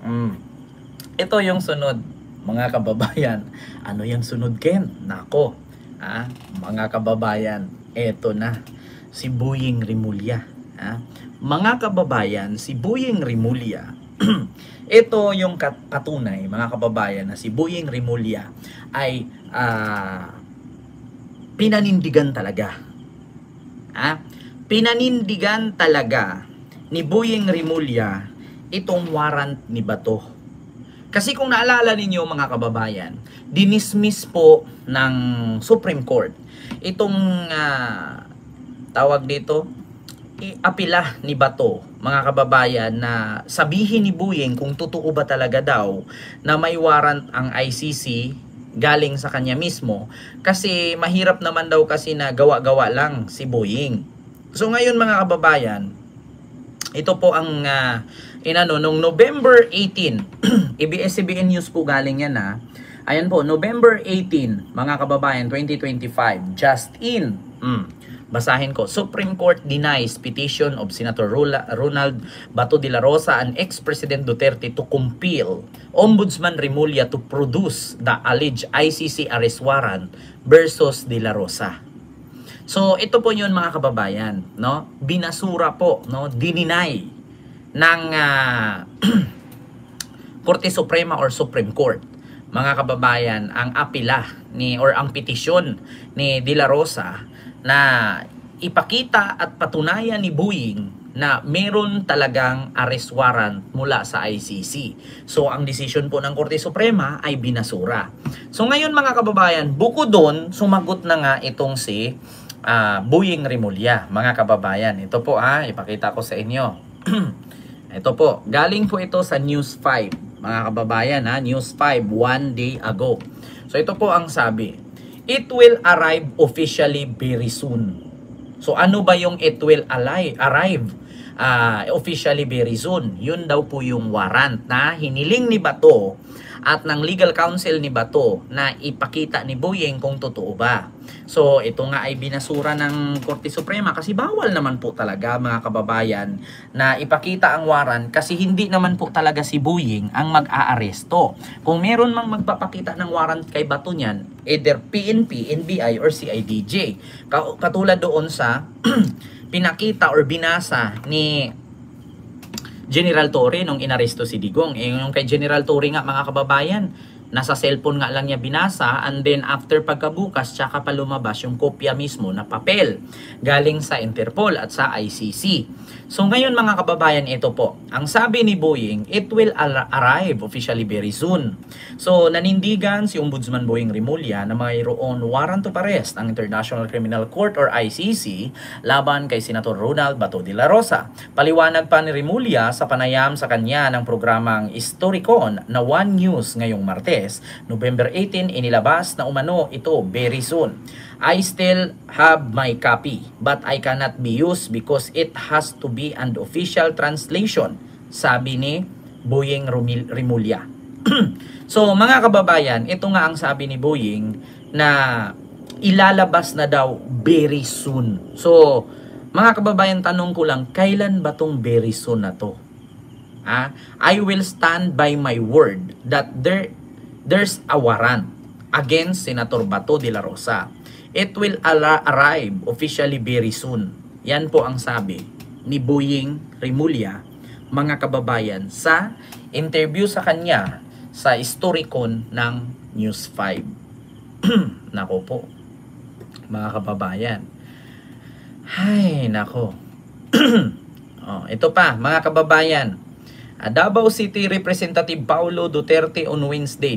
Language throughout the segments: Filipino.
Mm. Ito yung sunod, mga kababayan. Ano yung sunod, Ken? Nako, mga kababayan, eto na, si Boying Rimulya. Mga kababayan, si Boying Rimulya, ito yung patunay, mga kababayan, na si Boying Rimulya ay pinanindigan talaga. Pinanindigan talaga ni Boying Rimulya itong warrant ni Bato. Kasi kung naalala ninyo, mga kababayan, dinismiss po ng Supreme Court itong tawag dito, apila ni Bato, mga kababayan, na sabihin ni Boying kung totoo ba talaga daw na may warrant ang ICC galing sa kanya mismo, kasi mahirap naman daw kasi na gawa-gawa lang si Boying. So ngayon, mga kababayan, ito po ang nung November 18 ABS-CBN News po galing yan ayan po, November 18, mga kababayan, 2025, just in, basahin ko, Supreme Court denies petition of Senator Ronald Bato de la Rosa and ex-President Duterte to compel Ombudsman Rimulya to produce the alleged ICC arrest warrant versus de la Rosa. So ito po yun, mga kababayan, no? Binasura po, no? Dininay ng Korte Suprema or Supreme Court, mga kababayan, ang apila or ang petisyon ni De La Rosa na ipakita at patunayan ni Boying na meron talagang arrest warrant mula sa ICC. So ang decision po ng Korte Suprema ay binasura. So ngayon, mga kababayan, bukod doon, sumagot na nga itong si Boying Rimulya, mga kababayan. Ito po ipakita ko sa inyo. Ito po, galing po ito sa News 5, mga kababayan, News 5, one day ago. So ito po ang sabi, it will arrive officially very soon. So ano ba yung it will arrive officially very soon? Yun daw po yung warrant na hiniling ni Bato at ng legal counsel ni Bato na ipakita ni Boying kung totoo ba. So ito nga ay binasura ng Korte Suprema kasi bawal naman po talaga, mga kababayan, na ipakita ang warrant kasi hindi naman po talaga si Boying ang mag-aaresto. Kung meron mang magpapakita ng warrant kay Bato niyan, either PNP, NBI or CIDJ. Katulad doon sa pinakita or binasa ni General Torre nung inaresto si Digong. Yung kay General Torre nga, mga kababayan, nasa cellphone nga lang niya binasa, and then after pagkabukas, tsaka pa lumabas yung kopya mismo na papel galing sa Interpol at sa ICC. So ngayon, mga kababayan, ito po, ang sabi ni Boying, it will arrive officially very soon. So nanindigan si Ombudsman Boying Rimulya na mayroon warrant of arrest ang International Criminal Court or ICC laban kay Senator Ronald Bato de la Rosa. Paliwanag pa ni Rimulya sa panayam sa kanya ng programang Historicon na One News ngayong Martes, November 18, inilabas na umano ito very soon. I still have my copy but I cannot be used because it has to be an official translation, sabi ni Boying Rimulya. So mga kababayan, ito nga ang sabi ni Boying na ilalabas na daw very soon. So mga kababayan, tanong ko lang, kailan ba tong very soon na to? I will stand by my word that there's a warrant against Senator Bato de la Rosa. It will arrive officially very soon. Yan po ang sabi ni Boying Rimulya, mga kababayan, sa interview sa kanya sa Historicon ng News 5. Nako po, mga kababayan. Ay, nako. Ito pa, mga kababayan. Davao City Representative Paulo Duterte on Wednesday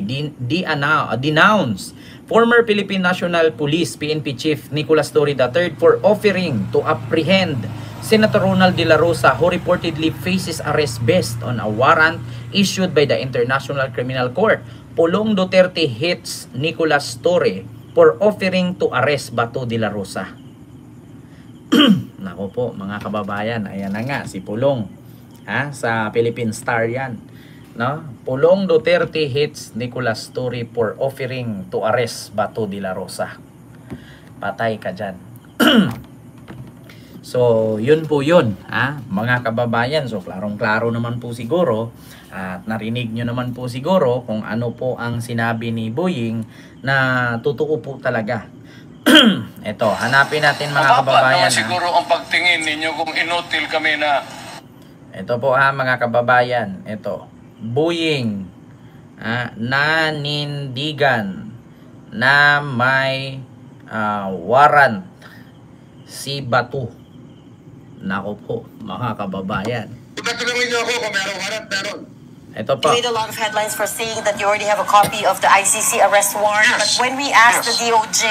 denounced former Philippine National Police PNP Chief Nicolas Torre III for offering to apprehend Senator Ronald De La Rosa, who reportedly faces arrest based on a warrant issued by the International Criminal Court. Pulong Duterte hits Nicolas Torre for offering to arrest Bato De La Rosa. Nako po, mga kababayan, ayan na nga si Pulong. Sa Philippine Star yan, no? Pulong Duterte hits Nicolas Torre for offering to arrest Bato de la Rosa. Patay ka dyan. So yun po yun, mga kababayan. So klarong-klaro naman po siguro At narinig nyo naman po siguro kung ano po ang sinabi ni Boying na totoo po talaga. Ito, hanapin natin mga kababayan. Naman siguro ang pagtingin ninyo kung inutil kami na... Ito po mga kababayan. Ito, Boying nanindigan na may warrant si Bato. Nako po, mga kababayan. Pagkatulungin niyo ako kung meron warrant, meron. Ito po. You made a lot of headlines for saying that you already have a copy of the ICC arrest warrant. Yes. But when we asked the DOJ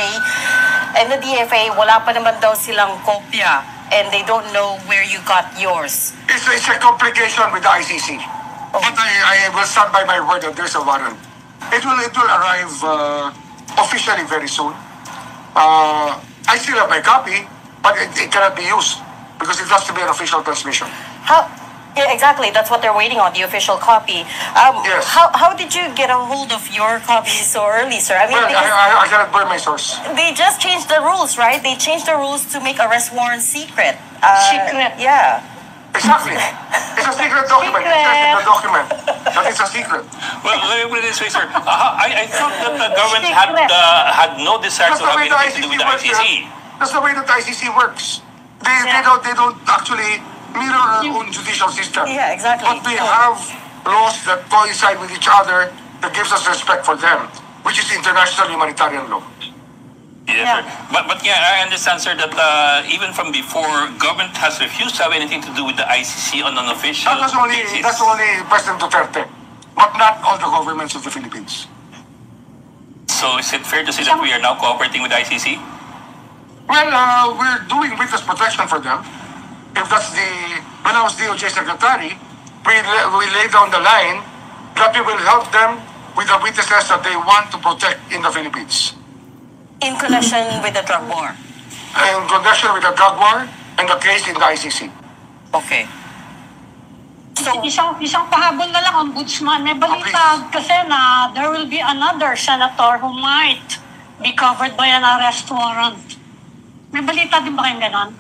and the DFA, wala pa naman daw silang kopya and they don't know where you got yours. It's a complication with the ICC. But I will stand by my word that there's a warrant. It will arrive officially very soon. I still have my copy, but it cannot be used because it has to be an official transmission. Yeah, exactly. That's what they're waiting on, the official copy. Yes. How did you get a hold of your copy so early, sir? I mean, Well, because I cannot burn my source. they just changed the rules, right? They changed the rules to make arrest warrants secret. Secret. Yeah. Exactly. It's a secret document. It says in the document that it's a secret. Well, let me put it this way, sir. I thought that the government had no desire That's to the have way the anything to do with the works. ICC. That's the way that the ICC works. They don't actually mirror our own judicial system. Yeah, exactly. But we have laws that coincide with each other that gives us respect for them, which is international humanitarian law. Yes, Yeah. sir. But yeah, I understand, sir, that even from before, government has refused to have anything to do with the ICC on an official That's basis. only President Duterte, but not all the governments of the Philippines. So is it fair to say that we are now cooperating with the ICC? Well, we're doing witness protection for them. If that's when I was DOJ Secretary, we laid down the line that we will help them with the witnesses that they want to protect in the Philippines. In connection with the drug war. In connection with the drug war and the case in the ICC. Okay. So, Isang pahabol na lang, Ombudsman. May balita kasi na there will be another senator who might be covered by an arrest warrant. May balita din ba kayong ganon?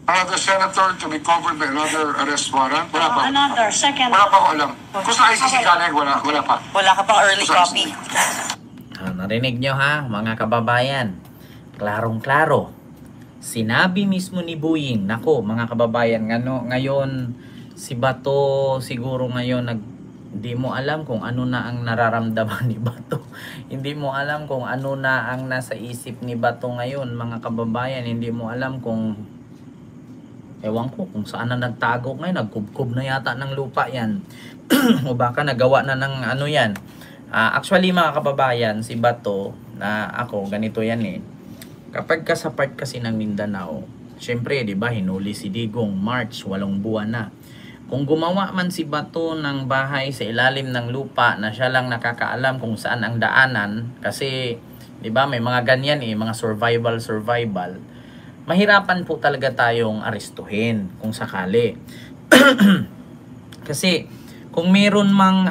Another senator to be covered by another arrest warrant? Wala pa. Another, second. Wala pa ako alam. Kung sa ICC galing, wala pa. wala ka pang early copy. Narinig nyo mga kababayan. Klarong-klaro. Sinabi mismo ni Boying, nako mga kababayan, ngayon si Bato siguro ngayon hindi mo alam kung ano na ang nararamdaman ni Bato. Hindi mo alam kung ano na ang nasa isip ni Bato ngayon, mga kababayan. Hindi mo alam kung ewan ko kung saan na nagtago ngayon, nagkubkob na yata ng lupa yan. O baka nagawa na ng ano yan. Actually mga kababayan, si Bato, ako ganito yan kapag ka sa part kasi ng Mindanao, syempre 'di ba hinuli si Digong March, 8 buwan na. Kung gumawa man si Bato ng bahay sa ilalim ng lupa na siya lang nakakaalam kung saan ang daanan, kasi 'di ba may mga ganyan mga survival. Mahirapan po talaga tayong arestuhin kung sakali. Kasi kung meron mang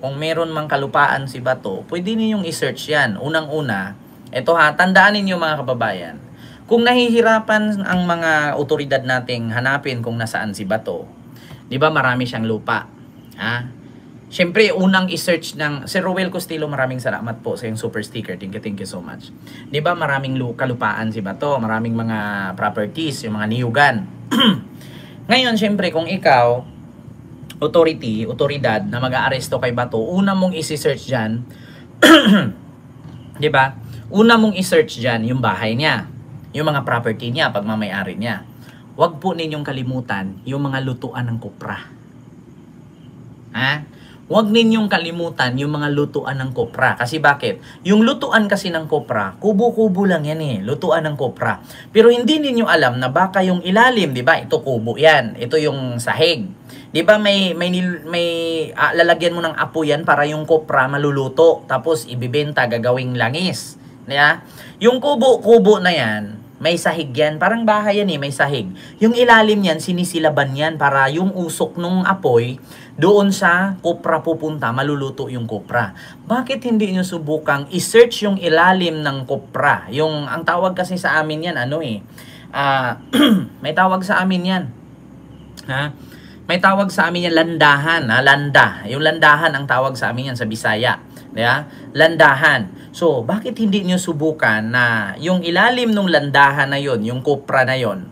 kung meron mang kalupaan si Bato, pwede ninyong i-search yan. Unang-una, ito tandaan ninyo mga kababayan, kung nahihirapan ang mga otoridad nating hanapin kung nasaan si Bato, di ba marami siyang lupa. Siyempre, unang i-search ng Sir Roel Costillo, maraming salamat po sa yung super sticker. Thank you so much. Di ba maraming kalupaan si Bato, maraming mga properties, yung mga niyugan. Ngayon, siyempre, kung ikaw otoridad na mag-aaresto kay Bato, una mong i-search dyan, di ba? Una mong i-search dyan yung bahay niya, yung mga property niya, pagmamayari niya. Huwag po ninyong kalimutan yung mga lutuan ng kopra. Huwag ninyong kalimutan yung mga lutuan ng kopra. Kasi bakit? Yung lutuan kasi ng kopra, kubo-kubo lang yan lutuan ng kopra. Pero hindi ninyo alam na baka yung ilalim, di ba? Ito kubo yan. Ito yung sahig. Di ba may lalagyan mo ng apo yan para yung kopra maluluto. Tapos ibibenta, gagawing langis. Diba? Yung kubo-kubo na yan, may sahig yan. Parang bahay yan may sahig. Yung ilalim yan, sinisilaban yan para yung usok nung apoy, doon sa kopra pupunta, maluluto yung kopra. Bakit hindi nyo subukang i-search yung ilalim ng kopra? Ang tawag kasi sa amin yan, may tawag sa amin yan. May tawag sa amin yan landahan, landa. Yung landahan ang tawag sa amin yan sa Bisaya. Yeah? Landahan. So, bakit hindi nyo subukan na yung ilalim ng landahan na yon, yung kopra na yon,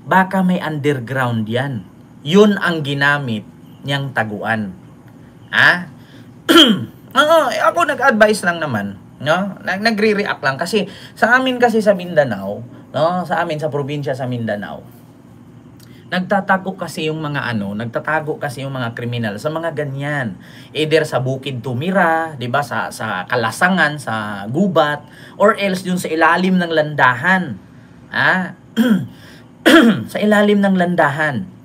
baka may underground yan. Yun ang ginamit niyang taguan. Ako nag-advise lang naman, no? Nagre-react lang kasi sa amin kasi sa Mindanao, no? Sa amin sa probinsya sa Mindanao, nagtatago kasi yung mga kriminal sa mga ganyan. Either sa bukid tumira, 'di ba, sa kalasangan, sa gubat, or else dun sa ilalim ng landahan. Sa ilalim ng landahan.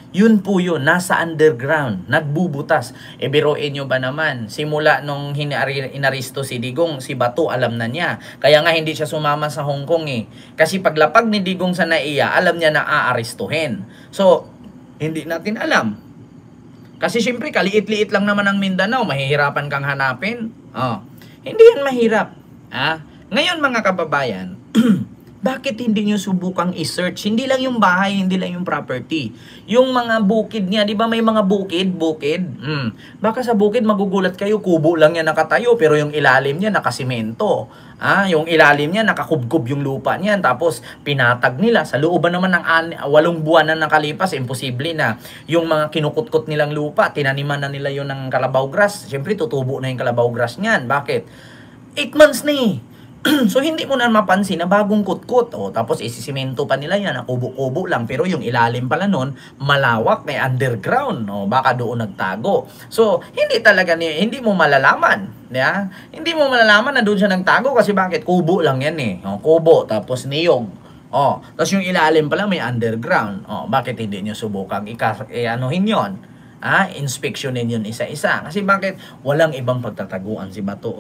Yun po yun, nasa underground, nagbubutas. Biruin nyo ba naman, simula nung inaristo si Digong, si Bato alam na niya. Kaya nga hindi siya sumama sa Hong Kong Kasi paglapag ni Digong sa NAIA, alam niya na aaristuhin. So, hindi natin alam. Kasi syempre, kaliit-liit lang naman ang Mindanao, mahihirapan kang hanapin. Hindi yan mahirap. Ngayon mga kababayan, bakit hindi nyo subukang i-search? Hindi lang yung bahay, hindi lang yung property. Yung mga bukid niya, di ba may mga bukid? Baka sa bukid magugulat kayo, kubo lang yan nakatayo, pero yung ilalim niya nakasimento. Yung ilalim niya nakakubkob yung lupa niyan, tapos pinatag nila. Sa looban naman ng 8 buwan na nakalipas, imposible na yung mga kinukutkot nilang lupa, tinaniman na nila yun ng kalabaw grass. Siyempre tutubo na yung kalabaw grass niyan. Bakit? 8 months na So, hindi mo na mapansin na bagong kutkot. Tapos, isisimento pa nila yan, kubo-kubo lang. Pero yung ilalim pala nun, malawak, may underground. Baka doon nagtago. So, hindi mo malalaman. Hindi mo malalaman na doon siya nagtago kasi bakit? Kubo lang yan kubo, tapos niyog. Tapos yung ilalim pala may underground. Bakit hindi nyo subukang anuhin yun? Inspeksyonin yun isa-isa. Kasi bakit? Walang ibang pagtataguan si Bato.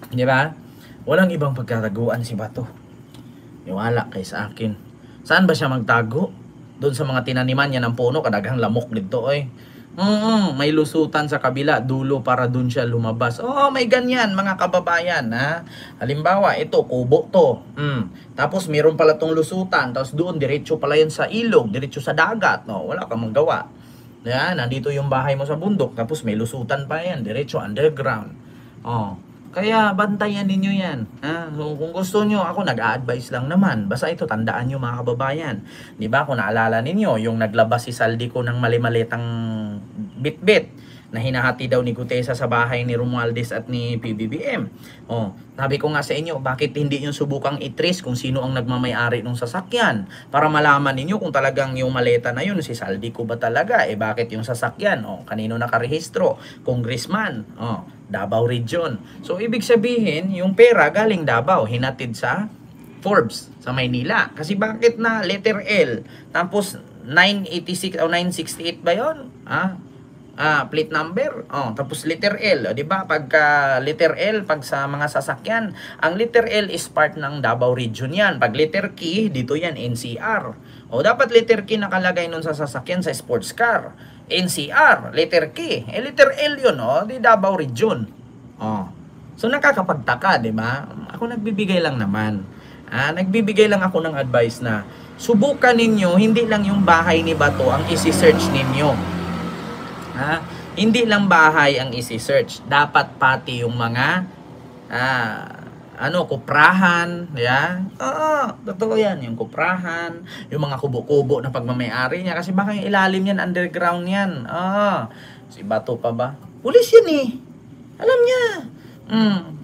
Di ba? Walang ibang pagkataguan si Bato. Iwala kay sa akin. Saan ba siya magtago? Doon sa mga tinaniman niya ng puno, kadaghang lamok dito may lusutan sa kabila, dulo para doon siya lumabas. May ganyan mga kababayan. Halimbawa, ito, kubo to. Tapos meron pala tong lusutan. Tapos doon, diretso pala yan sa ilog, diretso sa dagat. Wala kang magawa. Nandito yung bahay mo sa bundok. Tapos may lusutan pa yan, diretso underground. Kaya bantayan ninyo yan. So, kung gusto nyo, ako nag-a-advise lang naman. Basta ito, tandaan nyo mga kababayan. Di ba, kung naalala ninyo, yung naglabas si Saldico ng mali-malitang bit-bit na hinahati daw ni Gutesa sa bahay ni Romualdez at ni PBBM. Sabi ko nga sa inyo, bakit hindi nyo subukang i-trace kung sino ang nagmamay-ari ng sasakyan? Para malaman ninyo kung talagang yung maleta na yun, si Saldico ba talaga? Bakit yung sasakyan? Kanino nakarehistro? Congressman? Davao Region. So, ibig sabihin, yung pera galing Davao, hinatid sa Forbes, sa Maynila. Kasi bakit na letter L? Tapos, 986 o 968 ba yun? Plate number. Tapos letter L, 'di ba? Pagka letter L pag sa mga sasakyan, ang letter L is part ng Davao Region 'yan. Pag letter K, dito 'yan NCR. Dapat letter K nakalagay nun sa sasakyan sa sports car. NCR, letter K. Letter L 'yun, di Davao Region. So nakakapagtaka, 'di ba? Ako nagbibigay lang naman. Nagbibigay lang ako ng advice na subukan ninyo, hindi lang yung bahay ni Bato ang isi-search ninyo. Hindi lang bahay ang isi-search. Dapat pati yung mga kuprahan, totoo yan, yung kuprahan, yung mga kubo-kubo na pagmamayari niya, kasi baka yung ilalim yan, underground yan. Si Bato pa ba? Pulis yan alam niya.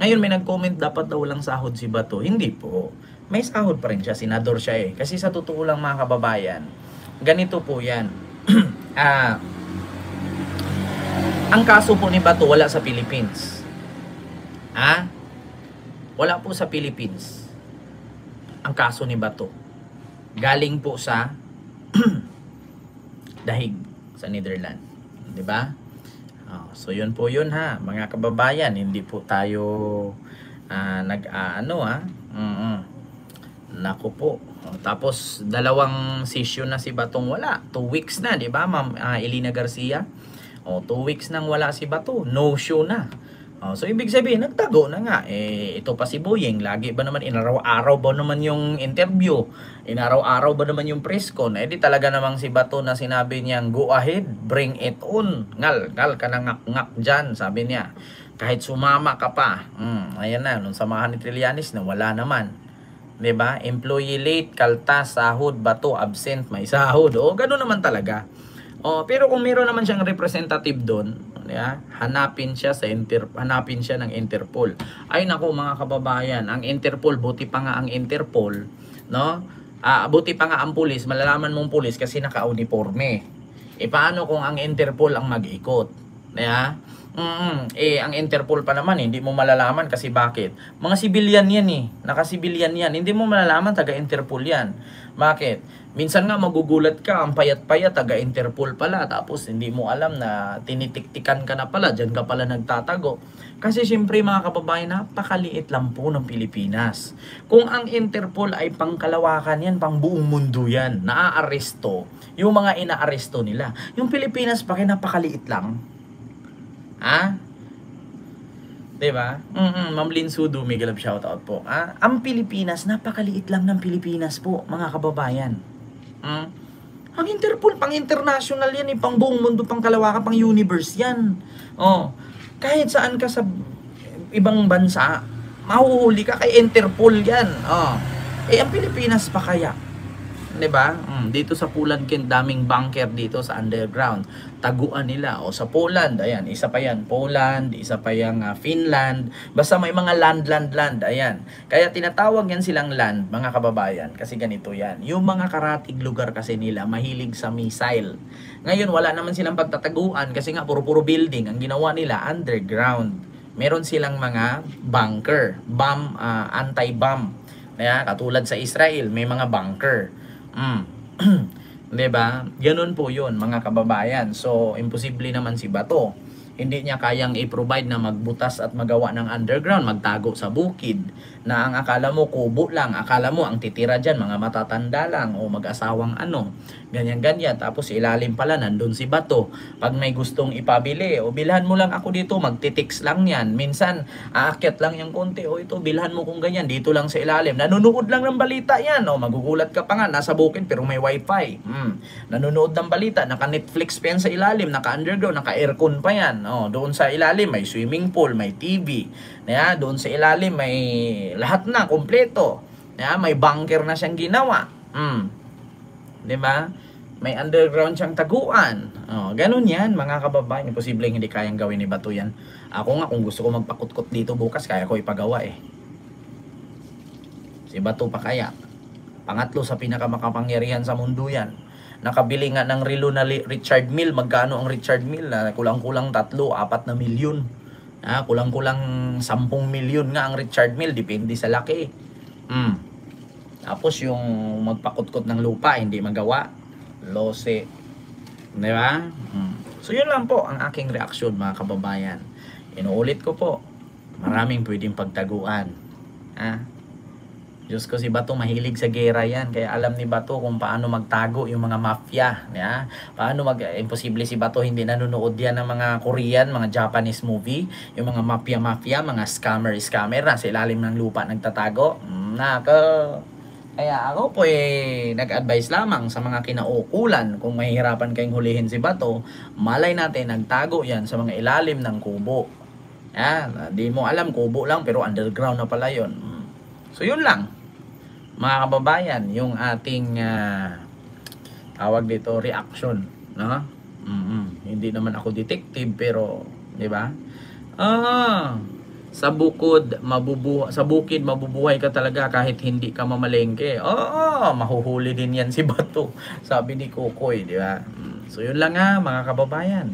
Ngayon may nag-comment, dapat daw walang sahod si Bato. Hindi po, may sahod pa rin siya, senador siya kasi sa totoo lang mga kababayan, ganito po yan. Ang kaso po ni Bato wala sa Philippines. Wala po sa Philippines. Ang kaso ni Bato galing po sa Dahig sa Netherlands, 'di ba? So yun po yun mga kababayan, hindi po tayo Nako po. Tapos dalawang session na si Batong wala. 2 weeks na, 'di ba, Ma'am Elena Garcia? 2 weeks nang wala si Bato, no show na. Oh, so ibig sabihin nagtago na nga. Ito pa si Boyeng, lagi ba naman inaraw-araw ba naman yung interview? Inaraw-araw ba naman yung press con? Di talaga namang si Bato na sinabi niyang go ahead, bring it on. Ngal ka na ngak-ngak dyan, sabi niya. Kahit sumama ka pa. Ayan na, nung samahan ni Trillanes na wala naman. 'Di ba? Employee late, kaltas, sahod, Bato absent, may sahod. Ganoon naman talaga. Pero kung meron naman siyang representative doon, hanapin siya ng Interpol. Ay nako mga kababayan, ang Interpol, buti pa nga ang Interpol, no? Buti pa nga ang pulis, malalaman mong pulis kasi naka-uniforme. Paano kung ang Interpol ang mag-ikot? Ang Interpol pa naman, hindi mo malalaman kasi bakit? Mga civilian yan naka-civilian yan. Hindi mo malalaman taga-Interpol yan. Bakit? Minsan nga magugulat ka, ang payat-payat, taga-Interpol pala, tapos hindi mo alam na tinitiktikan ka na pala, dyan ka pala nagtatago. Kasi syempre mga kababayan, napakaliit lang po ng Pilipinas. Kung ang Interpol ay pangkalawakan yan, pang buong mundo yan, naaaresto, yung mga inaaresto nila. Yung Pilipinas pa kaya napakaliit lang. Diba? Ma'am Linsudo, may galab shoutout po. Ang Pilipinas, napakaliit lang ng Pilipinas po, mga kababayan. Ang Interpol, pang international yan, pang buong mundo, pang kalawakan, pang universe yan. Kahit saan ka sa ibang bansa, mahuhuli ka kay Interpol yan. Ang Pilipinas pa kaya? Diba? Dito sa Poland, daming bunker dito sa underground. Taguan nila. Sa Poland, ayan, isa pa yan. Poland, isa pa yung Finland. Basta may mga land. Ayan. Kaya tinatawag yan silang land, mga kababayan. Kasi ganito yan. Yung mga karatig lugar kasi nila, mahilig sa missile. Ngayon, wala naman silang pagtataguan kasi nga puro building. Ang ginawa nila, underground. Meron silang mga bunker. Anti-bomb. Katulad sa Israel, may mga bunker. Diba? Ganun po yun mga kababayan. So imposible naman si Bato, hindi niya kayang i-provide na magbutas at magawa ng underground, magtago sa bukid na ang akala mo kubo lang, akala mo ang titira dyan mga matatanda lang o mag-asawang ganyan-ganyan, tapos ilalim pala nandun si Bato. Pag may gustong ipabili, bilhan mo lang ako dito, magtitix lang yan, minsan aakyat lang yung konti, ito bilhan mo kung ganyan, dito lang sa ilalim, nanonood lang ng balita yan, magugulat ka pa nga, nasa bukid pero may wifi, nanonood ng balita, naka Netflix pa yan sa ilalim, naka underground, naka aircon pa yan, doon sa ilalim may swimming pool, may TV, doon sa ilalim may lahat na, kompleto. May bunker na siyang ginawa. Diba? May underground siyang taguan. Ganun yan, mga kababayan. Imposibleng hindi kayang gawin ni Bato yan. Ako nga, kung gusto ko magpakutkot dito bukas, kaya ko ipagawa Si Bato pa kaya. Pangatlo sa pinakamakapangyarihan sa mundo yan. Nakabili nga ng relo na Richard Mille. Magkano ang Richard Mille? Kulang-kulang 3-4 na milyon. Kulang-kulang 10 milyon nga ang Richard Mille. Depende sa laki. Tapos yung magpakutkot ng lupa, hindi magawa. Lose. Diba? So yun lang po ang aking reaksyon mga kababayan. Inuulit ko po. Maraming pwedeng pagtaguan. Diyos ko, si Bato mahilig sa gera yan. Kaya alam ni Bato kung paano magtago yung mga mafia. Paano imposible si Bato hindi nanonood yan ng mga Korean, mga Japanese movie. Yung mga mafia, mga scammer na sa ilalim ng lupa nagtatago. Kaya ako po nag-advise lamang sa mga kinaukulan kung mahihirapan kayong hulihin si Bato, malay natin nagtago yan sa mga ilalim ng kubo. Di mo alam, kubo lang pero underground na pala yun. So yun lang mga kababayan, yung ating tawag dito reaction, no? Hindi naman ako detective pero, di ba? Sa bukid mabubuhay ka talaga kahit hindi ka mamalengke. Mahuhuli din yan si Bato, sabi ni Kokoy, di ba? So yun lang mga kababayan.